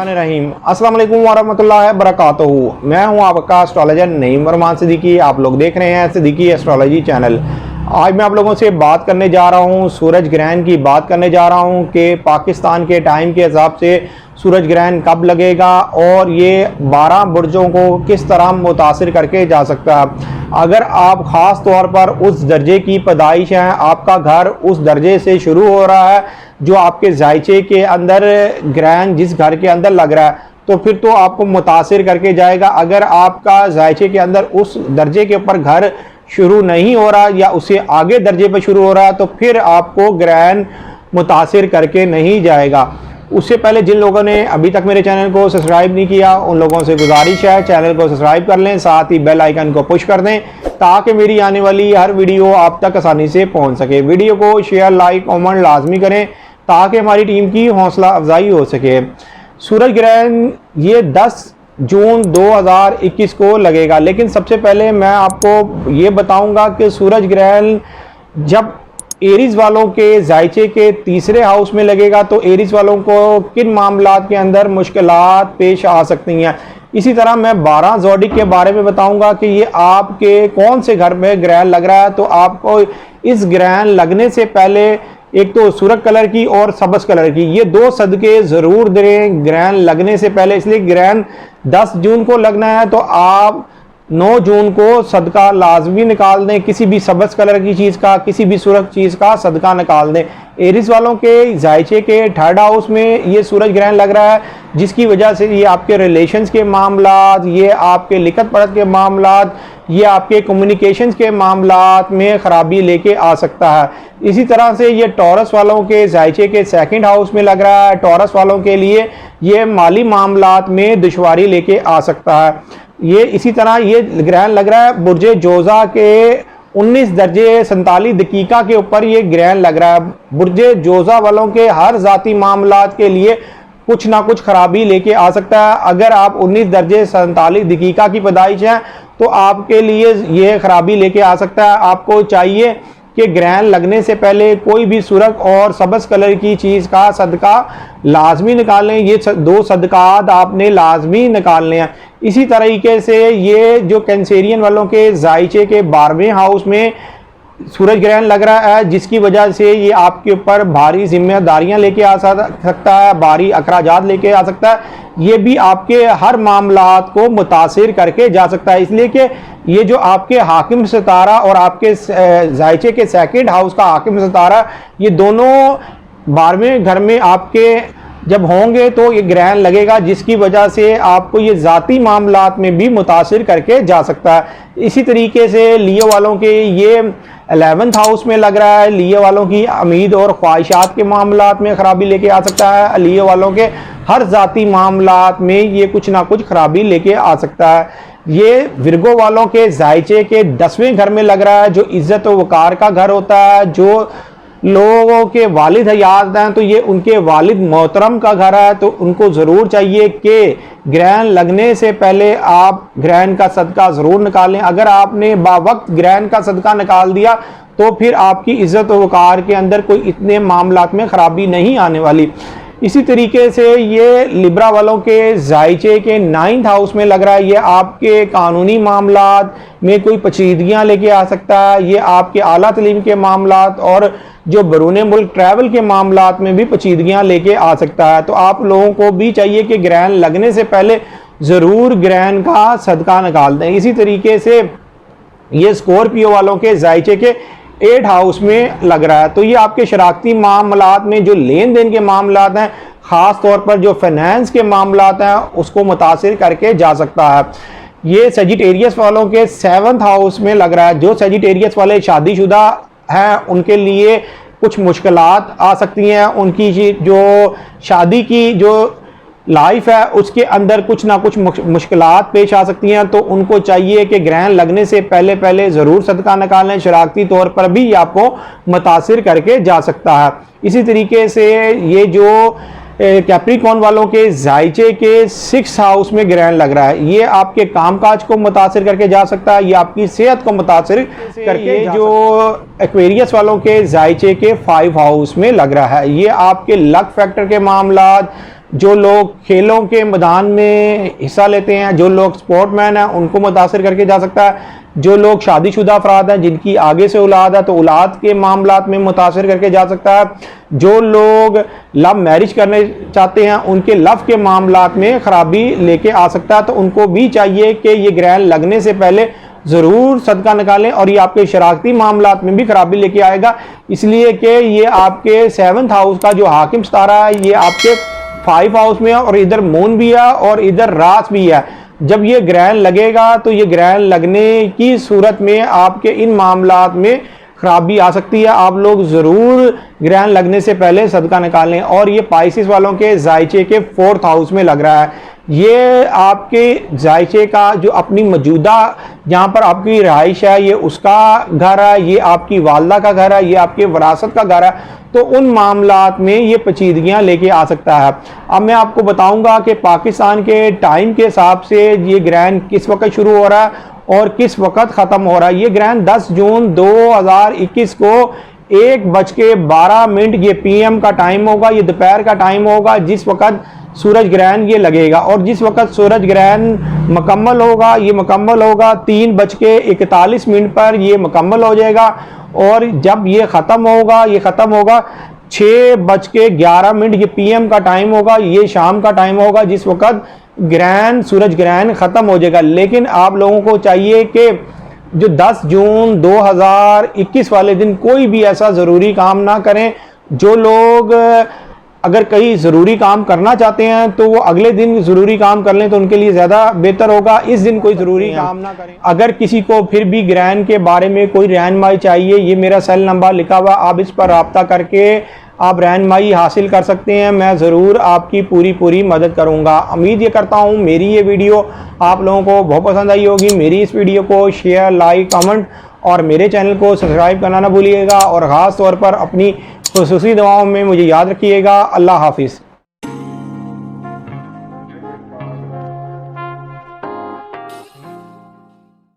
बिस्मिल्लाहिर्रहमानिर्रहीम। अस्सलाम वालेकुम वरहमतुल्लाहि वबरकातुहू। मैं हूं आपका एस्ट्रोलॉजर नईम रहमान सिद्दीकी। आप लोग देख रहे हैं सिद्दीकी एस्ट्रोलॉजी चैनल। आज मैं आप लोगों से बात करने जा रहा हूं, सूरज ग्रहण की बात करने जा रहा हूं कि पाकिस्तान के टाइम के हिसाब से सूरज ग्रहण कब लगेगा और ये 12 बुर्जों को किस तरह मुतासिर करके जा सकता है। अगर आप ख़ास तौर पर उस दर्जे की पैदाइश हैं, आपका घर उस दर्जे से शुरू हो रहा है जो आपके जायचे के अंदर ग्रहण जिस घर के अंदर लग रहा है, तो फिर तो आपको मुतासिर करके जाएगा। अगर आपका जायचे के अंदर उस दर्जे के ऊपर घर शुरू नहीं हो रहा या उससे आगे दर्जे पर शुरू हो रहा है, तो फिर आपको ग्रहण मुतासिर करके नहीं जाएगा। उससे पहले जिन लोगों ने अभी तक मेरे चैनल को सब्सक्राइब नहीं किया, उन लोगों से गुजारिश है चैनल को सब्सक्राइब कर लें, साथ ही बेल आइकन को पुश कर दें ताकि मेरी आने वाली हर वीडियो आप तक आसानी से पहुंच सके। वीडियो को शेयर, लाइक, कमेंट लाजमी करें ताकि हमारी टीम की हौसला अफजाई हो सके। सूरज ग्रहण ये 10 जून 2021 को लगेगा, लेकिन सबसे पहले मैं आपको ये बताऊंगा कि सूरज ग्रहण जब एरीज वालों के जायचे के तीसरे हाउस में लगेगा तो एरीज वालों को किन मामलात के अंदर मुश्किलात पेश आ सकती हैं। इसी तरह मैं 12 ज़ोडिक के बारे में बताऊंगा कि ये आपके कौन से घर में ग्रहण लग रहा है। तो आपको इस ग्रहण लगने से पहले एक तो सुर्ख कलर की और सबस कलर की ये 2 सदके ज़रूर दें ग्रहण लगने से पहले। इसलिए ग्रहण 10 जून को लगना है तो आप 9 जून को सदका लाजमी निकाल दें, किसी भी सबस कलर की चीज़ का, किसी भी सुर्ख चीज़ का सदका निकाल दें। एरिस वालों के जायचे के 3rd हाउस में ये सूरज ग्रहण लग रहा है, जिसकी वजह से ये आपके रिलेशंस के मामलात, ये आपके लिखत पढ़त के मामलात, ये आपके कम्युनिकेशंस के मामलात में ख़राबी लेके आ सकता है। इसी तरह से ये टॉरस वालों के जायचे के 2nd हाउस में लग रहा है। टॉरस वालों के लिए ये माली मामलात में दुश्वारी लेके आ सकता है। ये इसी तरह ये ग्रहण लग रहा है बुर्जे जोजा के 19 दर्जे 47 दकीका के ऊपर ये ग्रहण लग रहा है। बुर्जे जोजा वालों के हर जाती मामलात के लिए कुछ ना कुछ खराबी लेके आ सकता है। अगर आप 19 दर्जे 47 दकीका की पैदाइश हैं तो आपके लिए ये खराबी लेके आ सकता है। आपको चाहिए कि ग्रहण लगने से पहले कोई भी सुर्ख और सबस कलर की चीज़ का सदका लाजमी निकालें। ये 2 सदकात आपने लाजमी निकालने हैं। इसी तरीके से ये जो कैंसेरियन वालों के जायचे के 12वें हाउस में सूरज ग्रहण लग रहा है, जिसकी वजह से ये आपके ऊपर भारी जिम्मेदारियां लेके आ सकता है, भारी अखराजात लेके आ सकता है। ये भी आपके हर मामलात को मुतासिर करके जा सकता है। इसलिए कि ये जो आपके हाकिम सितारा और आपके जायचे के 2nd हाउस का हाकिम सितारा, ये दोनों 12वें घर में आपके जब होंगे तो ये ग्रहण लगेगा, जिसकी वजह से आपको ये ज़ाती मामलात में भी मुतासिर करके जा सकता है। इसी तरीके से लियो वालों के ये 11th हाउस में लग रहा है। लियो वालों की उम्मीद और ख्वाहिशात के मामलात में ख़राबी लेके आ सकता है। लियो वालों के हर ज़ाती मामलात में ये कुछ ना कुछ खराबी लेके आ सकता है। ये विर्गो वालों के जायचे के 10वें घर में लग रहा है, जो इज़्ज़त व वक़ार का घर होता है। जो लोगों के वालिद हयात हैं तो ये उनके वालिद मोहतरम का घर है, तो उनको ज़रूर चाहिए कि ग्रहण लगने से पहले आप ग्रहण का सदका ज़रूर निकालें। अगर आपने बावक्त ग्रहण का सदका निकाल दिया तो फिर आपकी इज़्ज़त व वक़ार के अंदर कोई इतने मामलात में ख़राबी नहीं आने वाली। इसी तरीके से ये लिब्रा वालों के जायचे के 9th हाउस में लग रहा है। ये आपके कानूनी मामलात में कोई पेचीदगियाँ लेके आ सकता है। ये आपके आला तलीम के मामलात और जो बरूने मुल्क ट्रैवल के मामलात में भी पेचीदगियाँ लेके आ सकता है। तो आप लोगों को भी चाहिए कि ग्रहण लगने से पहले ज़रूर ग्रहण का सदका निकाल दें। इसी तरीके से ये स्कॉर्पियो वालों के जायचे के 8 हाउस में लग रहा है। तो ये आपके शराकती मामलात में जो लेन देन के मामलात हैं, ख़ास तौर पर जो फाइनेंस के मामलात हैं, उसको मुतासिर करके जा सकता है। ये सेजिटेरियस वालों के 7th हाउस में लग रहा है। जो सेजिटेरियस वाले शादीशुदा हैं उनके लिए कुछ मुश्किलात आ सकती हैं। उनकी जो शादी की जो लाइफ है उसके अंदर कुछ ना कुछ मुश्किलात पेश आ सकती हैं। तो उनको चाहिए कि ग्रहण लगने से पहले ज़रूर सदका निकालें। शराकती तौर पर भी आपको मुतासिर करके जा सकता है। इसी तरीके से ये जो कैप्रिकॉर्न वालों के जायचे के 6th हाउस में ग्रहण लग रहा है, ये आपके कामकाज को मुतासिर करके जा सकता है, ये आपकी सेहत को मुतासिर करके। जो एक्वेरियस वालों के जायचे के 5 हाउस में लग रहा है, ये आपके लक फैक्टर के मामलात, जो लोग खेलों के मैदान में हिस्सा लेते हैं, जो लोग स्पोर्टमैन हैं, उनको मुतासर करके जा सकता है। जो लोग शादीशुदा अफराद हैं, जिनकी आगे से औलाद है, तो औलाद के मामलात में मुतासर करके जा सकता है। जो लोग लव मैरिज करने चाहते हैं, उनके लव के मामलात में ख़राबी लेके आ सकता है। तो उनको भी चाहिए कि ये ग्रहण लगने से पहले ज़रूर सदका निकालें, और ये आपके शरारती मामलात में भी खराबी लेके आएगा, इसलिए कि ये आपके 7th हाउस का जो हाकिम सितारा है, ये आपके 5 हाउस में है, और इधर मून भी है और इधर रास भी है। जब ये ग्रहण लगेगा तो ये ग्रहण लगने की सूरत में आपके इन मामलात में खराबी आ सकती है। आप लोग ज़रूर ग्रहण लगने से पहले सदका निकालें। और ये पाइसिस वालों के जायचे के 4th हाउस में लग रहा है। ये आपके जायचे का जो अपनी मौजूदा जहाँ पर आपकी रहाइश है, ये उसका घर है, ये आपकी वालदा का घर है, ये आपके विरासत का घर है। तो उन मामलात में ये पेचीदगियाँ लेके आ सकता है। अब मैं आपको बताऊंगा कि पाकिस्तान के टाइम के हिसाब से ये ग्रहण किस वक्त शुरू हो रहा है और किस वक्त ख़त्म हो रहा है। ये ग्रहण 10 जून 2021 को 1:12 ये PM का टाइम होगा, ये दोपहर का टाइम होगा, जिस वक्त सूरज ग्रहण ये लगेगा। और जिस वक्त सूरज ग्रहण मुकम्मल होगा, ये मुकम्मल होगा 3:41 पर ये मुकम्मल हो जाएगा। और जब ये ख़त्म होगा, ये ख़त्म होगा 6:11 ये PM का टाइम होगा, ये शाम का टाइम होगा, जिस वक्त ग्रहण सूरज ग्रहण ख़त्म हो जाएगा। लेकिन आप लोगों को चाहिए कि जो 10 जून 2021 वाले दिन कोई भी ऐसा ज़रूरी काम ना करें। जो लोग अगर कहीं ज़रूरी काम करना चाहते हैं तो वो अगले दिन ज़रूरी काम कर लें, तो उनके लिए ज़्यादा बेहतर होगा। इस दिन कोई ज़रूरी काम ना करें। अगर किसी को फिर भी ग्रहण के बारे में कोई रहनुमाई चाहिए, ये मेरा सेल नंबर लिखा हुआ, आप इस पर रब्ता करके आप रहनुमाई हासिल कर सकते हैं। मैं ज़रूर आपकी पूरी मदद करूँगा। उम्मीद ये करता हूँ मेरी ये वीडियो आप लोगों को बहुत पसंद आई होगी। मेरी इस वीडियो को शेयर, लाइक, कमेंट और मेरे चैनल को सब्सक्राइब करना ना भूलिएगा। और ख़ास तौर पर अपनी खुसूसी दुआओं में मुझे याद रखिएगा। अल्लाह हाफिज़।